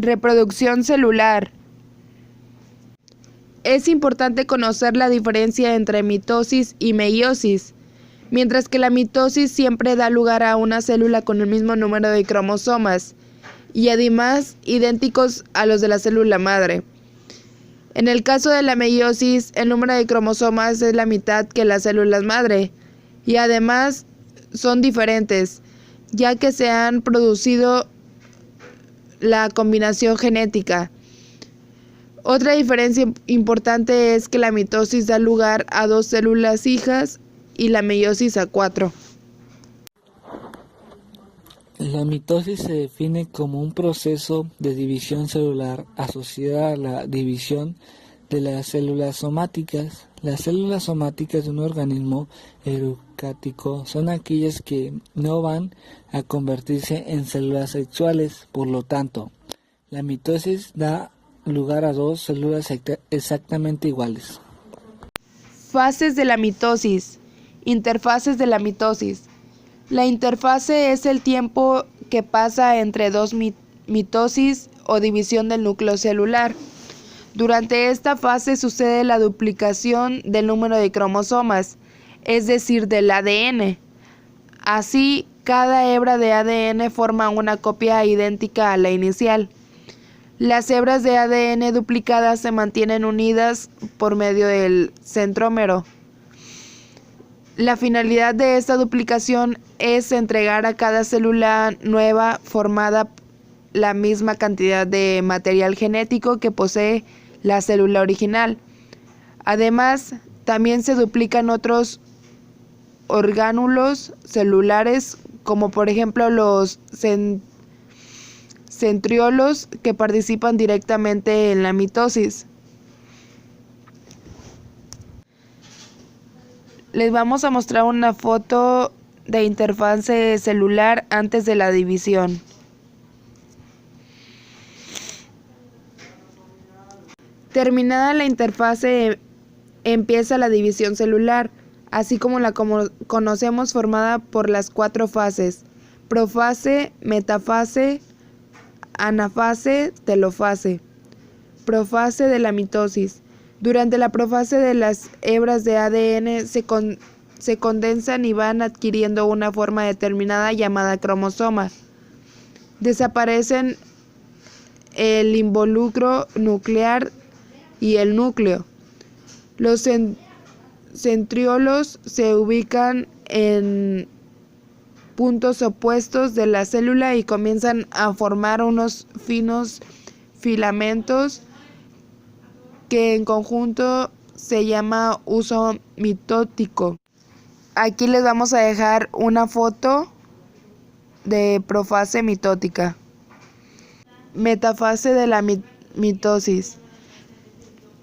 Reproducción celular. Es importante conocer la diferencia entre mitosis y meiosis. Mientras que la mitosis siempre da lugar a una célula con el mismo número de cromosomas y además idénticos a los de la célula madre. En el caso de la meiosis, el número de cromosomas es la mitad que las células madre y además son diferentes, ya que se han producido la combinación genética. Otra diferencia importante es que la mitosis da lugar a 2 células hijas y la meiosis a 4. La mitosis se define como un proceso de división celular asociada a la división de las células somáticas. Las células somáticas de un organismo eucariótico son aquellas que no van a convertirse en células sexuales. Por lo tanto, la mitosis da lugar a 2 células exactamente iguales. Fases de la mitosis. Interfases de la mitosis. La interfase es el tiempo que pasa entre dos mitosis o división del núcleo celular. Durante esta fase sucede la duplicación del número de cromosomas, es decir, del ADN. Así, cada hebra de ADN forma una copia idéntica a la inicial. Las hebras de ADN duplicadas se mantienen unidas por medio del centrómero. La finalidad de esta duplicación es entregar a cada célula nueva formada la misma cantidad de material genético que posee la célula original. Además, también se duplican otros orgánulos celulares, como por ejemplo los centriolos que participan directamente en la mitosis. Les vamos a mostrar una foto de interfase celular antes de la división. Terminada la interfase, empieza la división celular, así como la conocemos, formada por las 4 fases: profase, metafase, anafase, telofase. Profase de la mitosis. Durante la profase de las hebras de ADN se condensan y van adquiriendo una forma determinada llamada cromosoma. Desaparecen el involucro nuclear y el núcleo. Los centriolos se ubican en puntos opuestos de la célula y comienzan a formar unos finos filamentos que en conjunto se llama uso mitótico. Aquí les vamos a dejar una foto de profase mitótica. Metafase de la mitosis.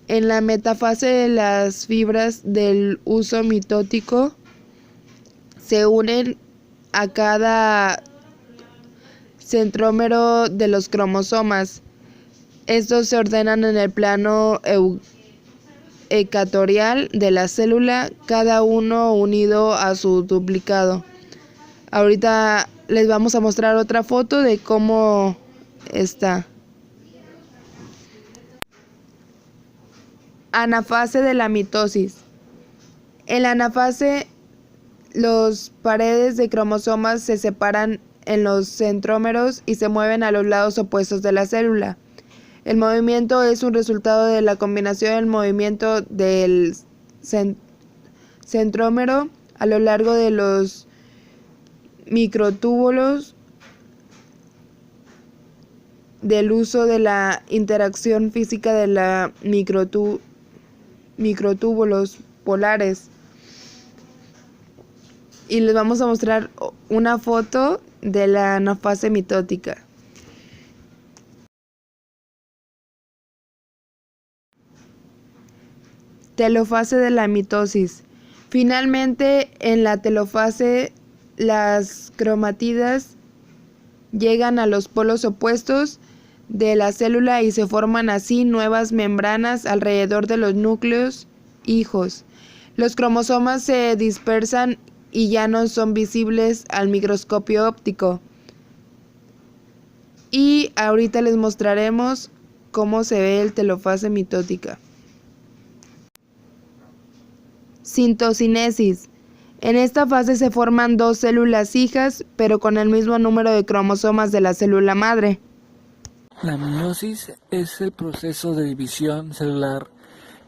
En la metafase de las fibras del uso mitótico se unen a cada centrómero de los cromosomas. Estos se ordenan en el plano ecuatorial de la célula, cada uno unido a su duplicado. Ahorita les vamos a mostrar otra foto de cómo está. Anafase de la mitosis. En la anafase, las paredes de cromosomas se separan en los centrómeros y se mueven a los lados opuestos de la célula. El movimiento es un resultado de la combinación del movimiento del centrómero a lo largo de los microtúbulos, del uso de la interacción física de la microtúbulos polares. Y les vamos a mostrar una foto de la anafase mitótica. Telofase de la mitosis. Finalmente, en la telofase, las cromátidas llegan a los polos opuestos de la célula y se forman así nuevas membranas alrededor de los núcleos hijos. Los cromosomas se dispersan y ya no son visibles al microscopio óptico. y ahorita les mostraremos cómo se ve el telofase mitótica. Citocinesis. En esta fase se forman dos células hijas, pero con el mismo número de cromosomas de la célula madre. La meiosis es el proceso de división celular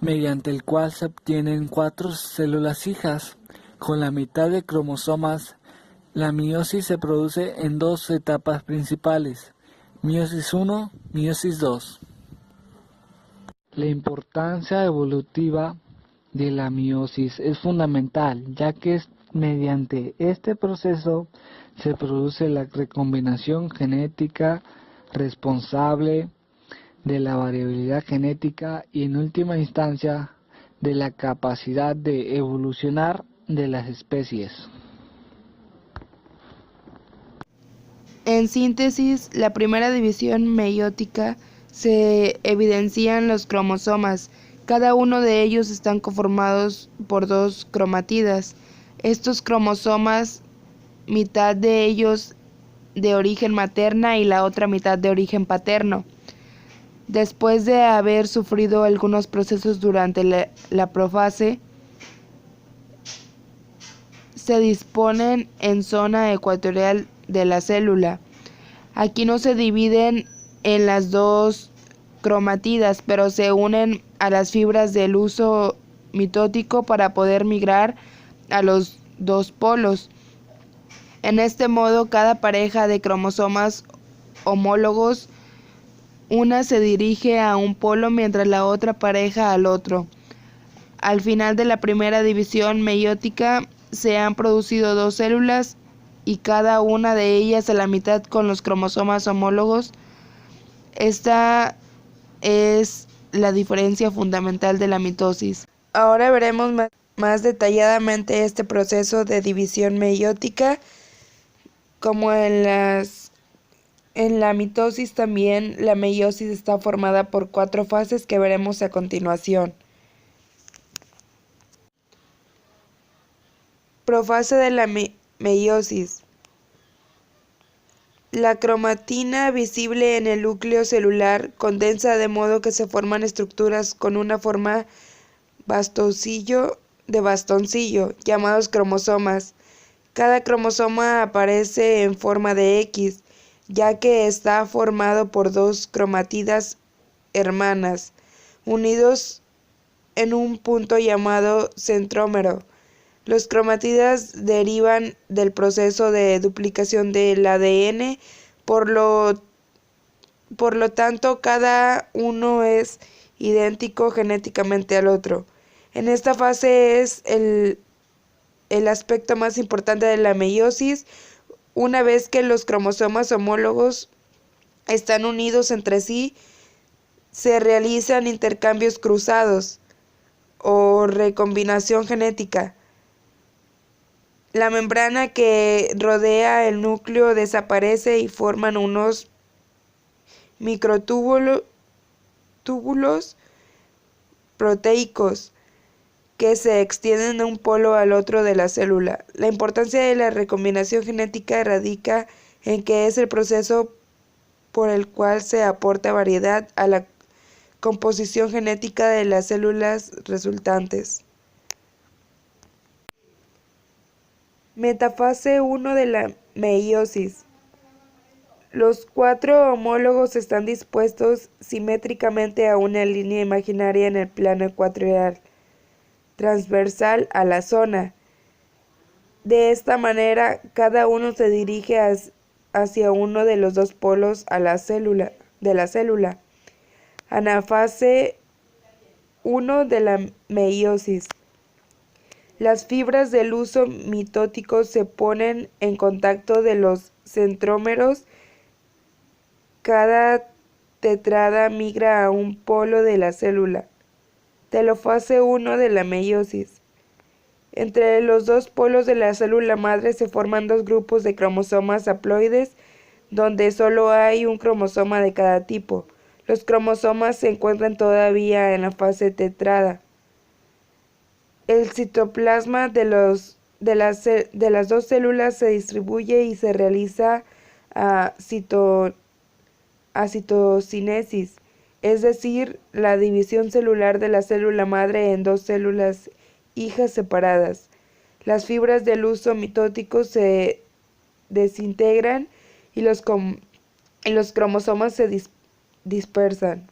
mediante el cual se obtienen 4 células hijas con la mitad de cromosomas. La meiosis se produce en dos etapas principales: meiosis 1, meiosis 2. La importancia evolutiva de la meiosis es fundamental, ya que es mediante este proceso se produce la recombinación genética responsable de la variabilidad genética y en última instancia de la capacidad de evolucionar de las especies. En síntesis, la primera división meiótica se evidencian los cromosomas. Cada uno de ellos están conformados por dos cromátidas. Estos cromosomas, mitad de ellos de origen materna y la otra mitad de origen paterno. Después de haber sufrido algunos procesos durante la profase, se disponen en zona ecuatorial de la célula. Aquí no se dividen en las dos cromátidas, pero se unen a las fibras del huso mitótico para poder migrar a los dos polos. En este modo, cada pareja de cromosomas homólogos, una se dirige a un polo mientras la otra pareja al otro. Al final de la primera división meiótica se han producido dos células y cada una de ellas a la mitad con los cromosomas homólogos. Esta es la diferencia fundamental de la mitosis. Ahora veremos más detalladamente este proceso de división meiótica. Como en la mitosis también, la meiosis está formada por 4 fases que veremos a continuación. Profase de la meiosis. La cromatina visible en el núcleo celular condensa de modo que se forman estructuras con una forma de bastoncillo, llamados cromosomas. Cada cromosoma aparece en forma de X, ya que está formado por dos cromátidas hermanas, unidos en un punto llamado centrómero. Los cromátidas derivan del proceso de duplicación del ADN, por lo tanto cada uno es idéntico genéticamente al otro. En esta fase es el aspecto más importante de la meiosis. Una vez que los cromosomas homólogos están unidos entre sí, se realizan intercambios cruzados o recombinación genética. La membrana que rodea el núcleo desaparece y forman unos microtúbulos proteicos que se extienden de un polo al otro de la célula. La importancia de la recombinación genética radica en que es el proceso por el cual se aporta variedad a la composición genética de las células resultantes. Metafase 1 de la meiosis. Los 4 homólogos están dispuestos simétricamente a una línea imaginaria en el plano ecuatorial, transversal a la zona. De esta manera, cada uno se dirige hacia uno de los dos polos de la célula. Anafase 1 de la meiosis. Las fibras del huso mitótico se ponen en contacto de los centrómeros. Cada tetrada migra a un polo de la célula. Telofase 1 de la meiosis. Entre los dos polos de la célula madre se forman dos grupos de cromosomas haploides, donde solo hay un cromosoma de cada tipo. Los cromosomas se encuentran todavía en la fase tetrada. El citoplasma de las dos células se distribuye y se realiza a citocinesis, es decir, la división celular de la célula madre en dos células hijas separadas. Las fibras del huso mitótico se desintegran y los cromosomas se dispersan.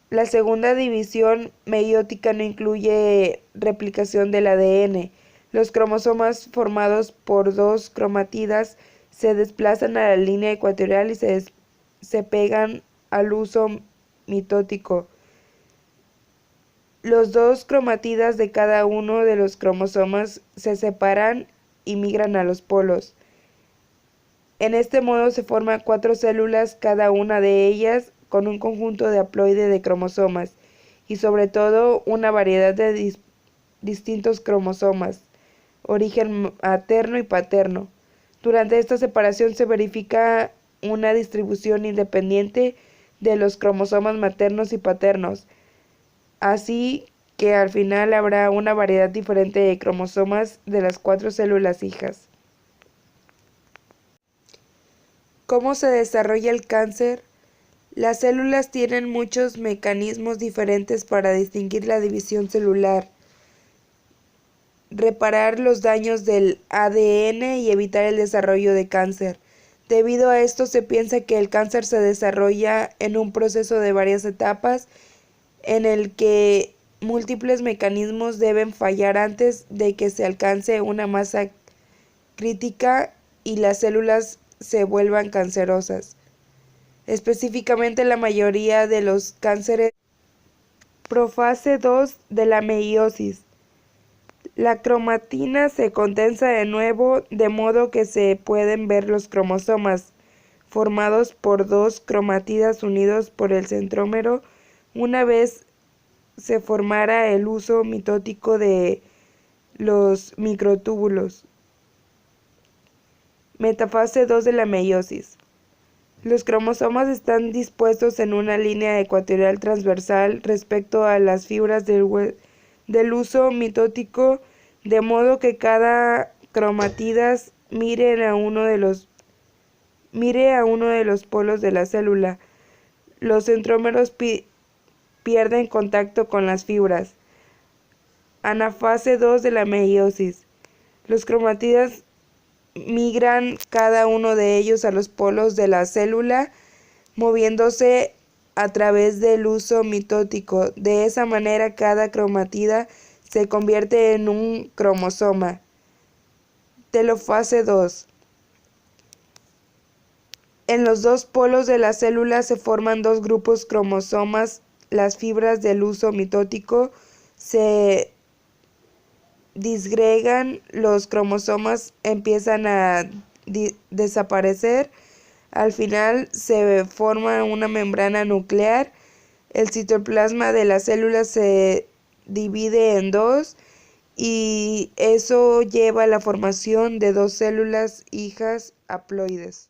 La segunda división meiótica no incluye replicación del ADN. Los cromosomas formados por dos cromátidas se desplazan a la línea ecuatorial y se pegan al huso mitótico. Los dos cromátidas de cada uno de los cromosomas se separan y migran a los polos. En este modo se forman 4 células, cada una de ellas con un conjunto de haploide de cromosomas y sobre todo una variedad de distintos cromosomas, origen materno y paterno. Durante esta separación se verifica una distribución independiente de los cromosomas maternos y paternos, así que al final habrá una variedad diferente de cromosomas de las 4 células hijas. ¿Cómo se desarrolla el cáncer? Las células tienen muchos mecanismos diferentes para distinguir la división celular, reparar los daños del ADN y evitar el desarrollo de cáncer. Debido a esto se piensa que el cáncer se desarrolla en un proceso de varias etapas en el que múltiples mecanismos deben fallar antes de que se alcance una masa crítica y las células se vuelvan cancerosas. Específicamente la mayoría de los cánceres profase 2 de la meiosis. La cromatina se condensa de nuevo de modo que se pueden ver los cromosomas formados por dos cromátidas unidos por el centrómero una vez se formara el huso mitótico de los microtúbulos. Metafase 2 de la meiosis. Los cromosomas están dispuestos en una línea ecuatorial transversal respecto a las fibras del huso mitótico, de modo que cada cromátidas mire a uno de los polos de la célula. Los centrómeros pierden contacto con las fibras. Anafase 2 de la meiosis. Los cromátidas migran cada uno de ellos a los polos de la célula, moviéndose a través del huso mitótico. De esa manera, cada cromatida se convierte en un cromosoma. Telofase 2. En los dos polos de la célula se forman dos grupos cromosomas. Las fibras del huso mitótico se disgregan, los cromosomas empiezan a desaparecer. Al final se forma una membrana nuclear. El citoplasma de la célula se divide en dos y eso lleva a la formación de dos células hijas haploides.